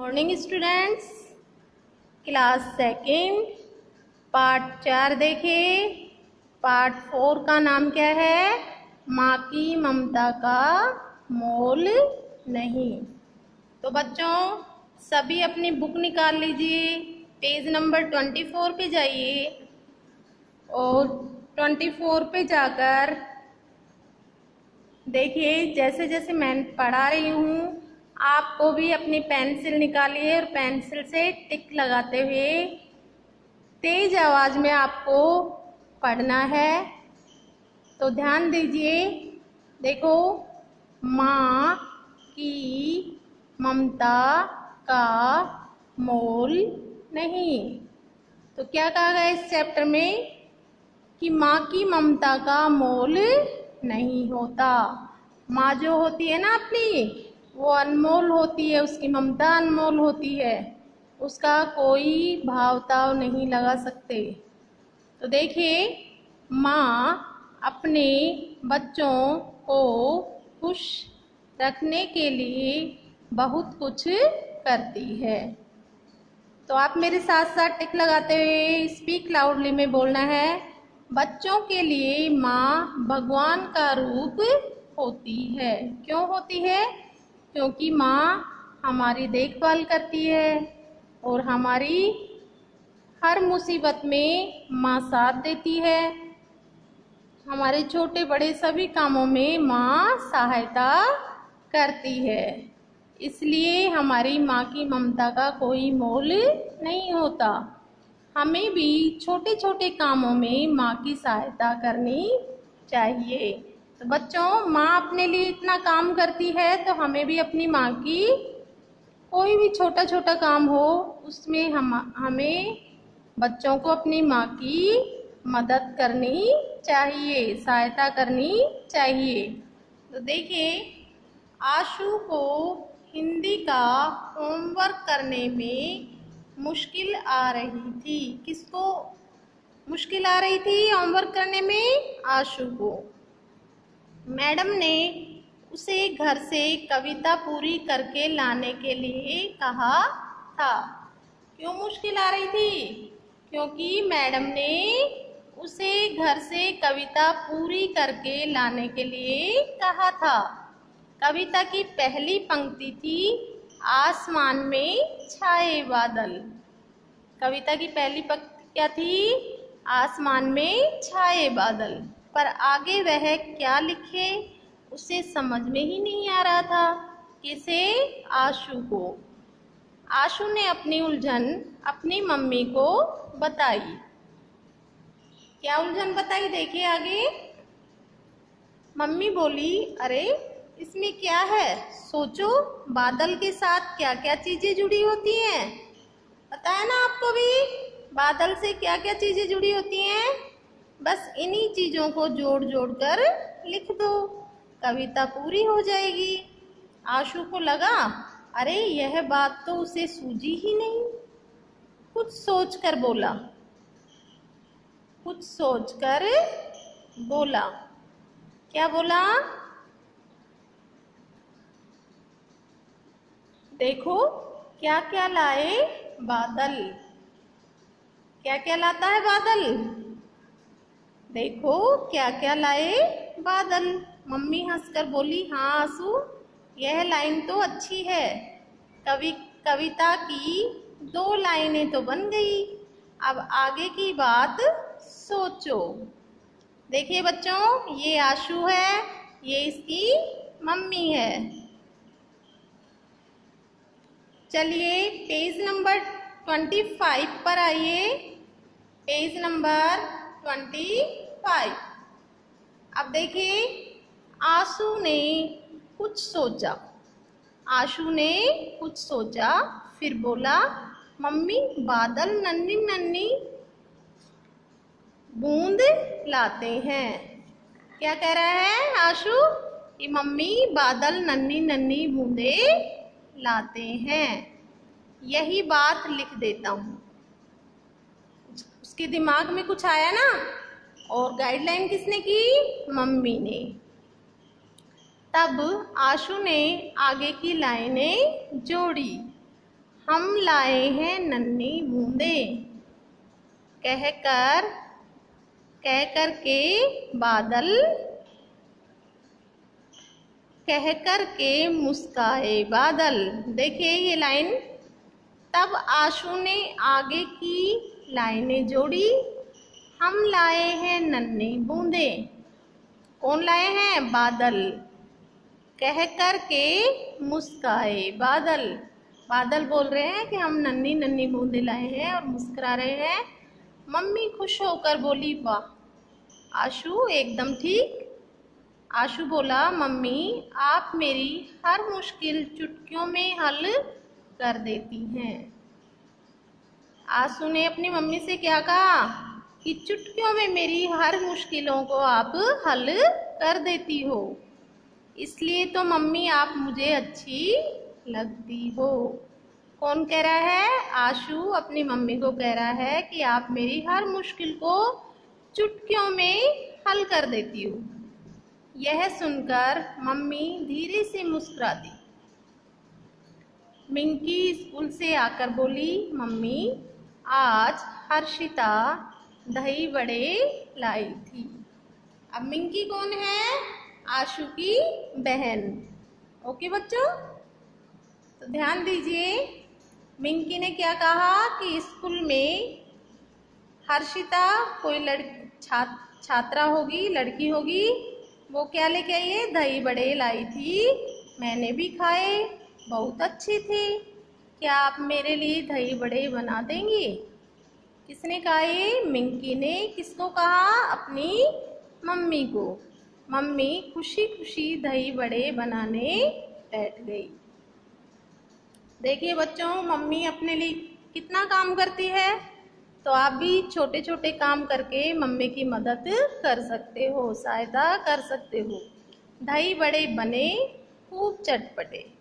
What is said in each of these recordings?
Morning students, class second part 4 देखें। Part 4 का नाम क्या है? माँ की ममता का मोल नहीं। तो बच्चों सभी अपनी बुक निकाल लीजिए, पेज नंबर 24 पे जाइए और 24 पे जाकर देखिए, जैसे जैसे मैं पढ़ा रही हूँ आपको भी अपनी पेंसिल निकालिए और पेंसिल से टिक लगाते हुए तेज आवाज में आपको पढ़ना है। तो ध्यान दीजिए, देखो, माँ की ममता का मोल नहीं। तो क्या कहा गया इस चैप्टर में कि माँ की ममता का मोल नहीं होता। माँ जो होती है ना अपनी, वो अनमोल होती है, उसकी ममता अनमोल होती है, उसका कोई भाव-ताव नहीं लगा सकते। तो देखिए, माँ अपने बच्चों को खुश रखने के लिए बहुत कुछ करती है। तो आप मेरे साथ साथ टिक लगाते हुए स्पीक लाउडली में बोलना है, बच्चों के लिए माँ भगवान का रूप होती है। क्यों होती है? क्योंकि माँ हमारी देखभाल करती है और हमारी हर मुसीबत में माँ साथ देती है। हमारे छोटे बड़े सभी कामों में माँ सहायता करती है। इसलिए हमारी माँ की ममता का कोई मोल नहीं होता। हमें भी छोटे छोटे कामों में माँ की सहायता करनी चाहिए। तो बच्चों, माँ अपने लिए इतना काम करती है तो हमें भी अपनी माँ की कोई भी छोटा छोटा काम हो उसमें हमें बच्चों को अपनी माँ की मदद करनी चाहिए, सहायता करनी चाहिए। तो देखिए, आशु को हिंदी का होमवर्क करने में मुश्किल आ रही थी। किसको मुश्किल आ रही थी होमवर्क करने में? आशु को। मैडम ने उसे घर से कविता पूरी करके लाने के लिए कहा था। क्यों मुश्किल आ रही थी? क्योंकि मैडम ने उसे घर से कविता पूरी करके लाने के लिए कहा था। कविता की पहली पंक्ति थी, आसमान में छाए बादल। कविता की पहली पंक्ति क्या थी? आसमान में छाए बादल। पर आगे वह क्या लिखे उसे समझ में ही नहीं आ रहा था। किसे? आशु को। आशु ने अपनी उलझन अपनी मम्मी को बताई। क्या उलझन बताई? देखिए आगे। मम्मी बोली, अरे इसमें क्या है? सोचो, बादल के साथ क्या क्या चीजें जुड़ी होती हैं। पता है ना आपको भी बादल से क्या क्या चीजें जुड़ी होती हैं? बस इन्हीं चीजों को जोड़ जोड़ कर लिख दो, कविता पूरी हो जाएगी। आशु को लगा, अरे यह बात तो उसे सूझी ही नहीं। कुछ सोचकर बोला, कुछ सोचकर बोला। क्या बोला? देखो क्या क्या लाए बादल। क्या क्या लाता है बादल? देखो क्या क्या लाए बादल। मम्मी हंसकर बोली, हाँ आशु, यह लाइन तो अच्छी है। कविता की 2 लाइनें तो बन गई। अब आगे की बात सोचो। देखिए बच्चों, ये आशु है, ये इसकी मम्मी है। चलिए पेज नंबर 25 पर आइए। Page number 25। अब देखिए, आशु ने कुछ सोचा। आशु ने कुछ सोचा, फिर बोला, मम्मी बादल नन्ही नन्ही बूंद लाते हैं। क्या कह रहा है आशु? कि मम्मी बादल नन्ही नन्ही बूंदे लाते हैं। यही बात लिख देता हूँ। उसके दिमाग में कुछ आया ना, और गाइडलाइन किसने की? मम्मी ने। तब आशु ने आगे की लाइनें जोड़ी। हम लाए हैं नन्ही बूंदें। कह कर के बादल, कह कर के मुस्काए बादल। देखिए ये लाइन। तब आशु ने आगे की लाइनें जोड़ी। हम लाए हैं नन्ही बूंदें। कौन लाए हैं? बादल। कह कर के मुस्काए बादल। बादल बोल रहे हैं कि हम नन्ही नन्ही बूंदें लाए हैं और मुस्कुरा रहे हैं। मम्मी खुश होकर बोली, वाह आशु, एकदम ठीक। आशु बोला, मम्मी आप मेरी हर मुश्किल चुटकियों में हल कर देती हैं। आशु ने अपनी मम्मी से क्या कहा कि चुटकियों में मेरी हर मुश्किलों को आप हल कर देती हो, इसलिए तो मम्मी आप मुझे अच्छी लगती हो। कौन कह रहा है? आशु अपनी मम्मी को कह रहा है कि आप मेरी हर मुश्किल को चुटकियों में हल कर देती हो। यह सुनकर मम्मी धीरे से मुस्कुरा दी। मिंकी स्कूल से आकर बोली, मम्मी आज हर्षिता दही बड़े लाई थी। अब मिंकी कौन है? आशु की बहन। ओके बच्चों, तो ध्यान दीजिए। मिंकी ने क्या कहा कि स्कूल में हर्षिता कोई छात्रा होगी, लड़की होगी, वो क्या लेके आई है? दही बड़े लाई थी। मैंने भी खाए, बहुत अच्छे थे। क्या आप मेरे लिए दही बड़े बना देंगी? किसने कहा ये? मिंकी ने। किसको कहा? अपनी मम्मी को। मम्मी खुशी खुशी दही बड़े बनाने बैठ गई। देखिए बच्चों, मम्मी अपने लिए कितना काम करती है, तो आप भी छोटे छोटे काम करके मम्मी की मदद कर सकते हो, सहायता कर सकते हो। दही बड़े बने खूब चटपटे।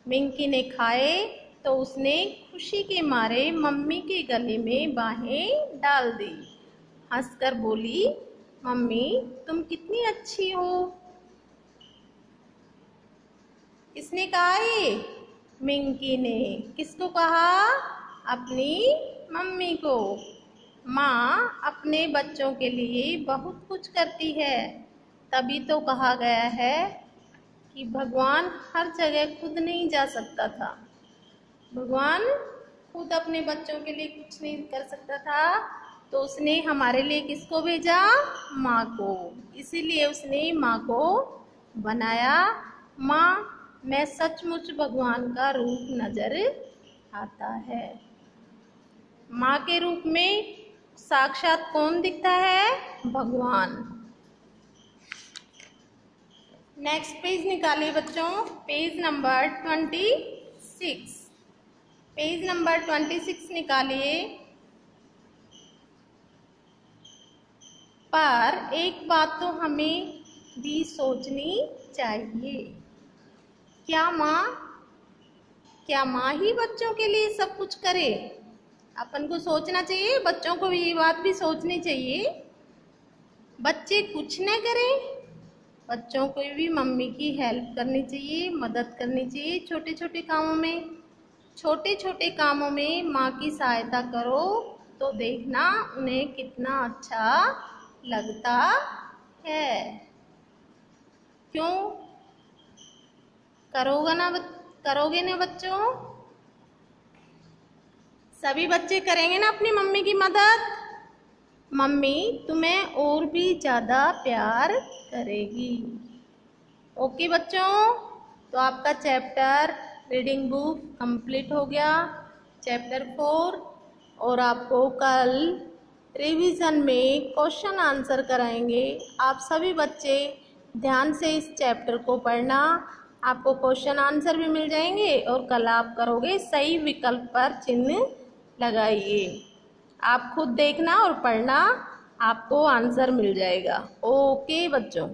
मिंकी ने खाए तो उसने खुशी के मारे मम्मी के गले में बाहें डाल दी। हंसकर बोली, मम्मी तुम कितनी अच्छी हो। किसने कहा ये? मिंकी ने। किसको कहा? अपनी मम्मी को। माँ अपने बच्चों के लिए बहुत कुछ करती है, तभी तो कहा गया है कि भगवान हर जगह खुद नहीं जा सकता था। भगवान खुद अपने बच्चों के लिए कुछ नहीं कर सकता था, तो उसने हमारे लिए किसको भेजा? माँ को। इसीलिए उसने माँ को बनाया। माँ में सचमुच भगवान का रूप नजर आता है। माँ के रूप में साक्षात कौन दिखता है? भगवान। नेक्स्ट पेज निकालिए बच्चों, पेज नंबर 26। पेज नंबर 26 निकालिए। पर एक बात तो हमें भी सोचनी चाहिए। क्या माँ ही बच्चों के लिए सब कुछ करे? अपन को सोचना चाहिए, बच्चों को भी ये बात भी सोचनी चाहिए। बच्चे कुछ न करें, बच्चों को भी मम्मी की हेल्प करनी चाहिए, मदद करनी चाहिए छोटे छोटे कामों में। छोटे छोटे कामों में माँ की सहायता करो तो देखना उन्हें कितना अच्छा लगता है। क्यों? करोगे ना बच्चों? सभी बच्चे करेंगे ना अपनी मम्मी की मदद? मम्मी तुम्हें और भी ज़्यादा प्यार करेगी। ओके बच्चों, तो आपका चैप्टर रीडिंग बुक कंप्लीट हो गया, चैप्टर 4। और आपको कल रिवीजन में क्वेश्चन आंसर कराएंगे। आप सभी बच्चे ध्यान से इस चैप्टर को पढ़ना, आपको क्वेश्चन आंसर भी मिल जाएंगे और कल आप करोगे सही विकल्प पर चिन्ह लगाइए। आप खुद देखना और पढ़ना, आपको आंसर मिल जाएगा। ओके बच्चों।